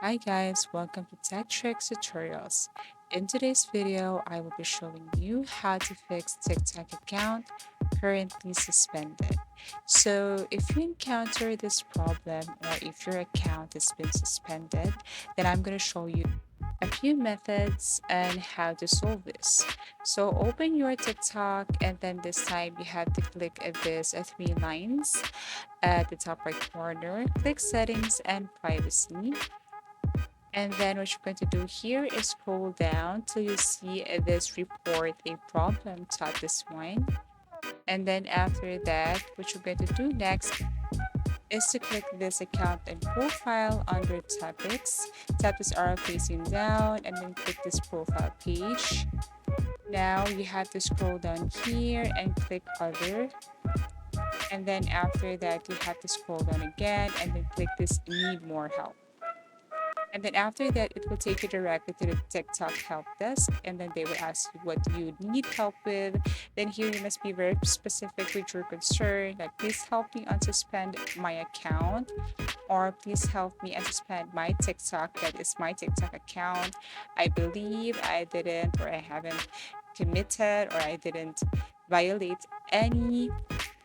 Hi guys, welcome to Tech Tricks Tutorials. In today's video, I will be showing you how to fix TikTok account currently suspended. So if you encounter this problem or if your account has been suspended, then I'm going to show you a few methods and how to solve this. So open your TikTok and then this time you have to click these three lines at the top right corner. Click settings and privacy. And then what you're going to do here is scroll down till you see this report a problem. Tap this one. And then after that, what you're going to do next is to click this account and profile under topics. Tap this arrow facing down and then click this profile page. Now you have to scroll down here and click other. And then after that, you have to scroll down again and then click this need more help. And then after that, it will take you directly to the TikTok help desk. And then they will ask you what you need help with. Then here you must be very specific with your concern. Like, please help me unsuspend my account. Or please help me unsuspend my TikTok. That is my TikTok account. I believe I didn't or I haven't committed or I didn't violate any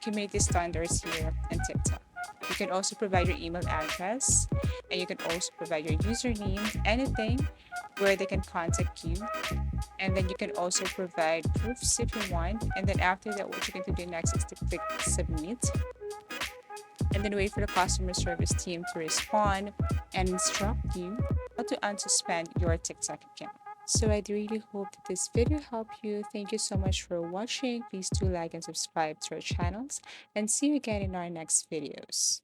community standards here in TikTok. You can also provide your email address and you can also provide your username, anything where they can contact you. And then you can also provide proofs if you want. And then after that, what you're going to do next is to click submit and then wait for the customer service team to respond and instruct you how to unsuspend your TikTok account. So I really hope that this video helped you. Thank you so much for watching. Please do like and subscribe to our channels and see you again in our next videos.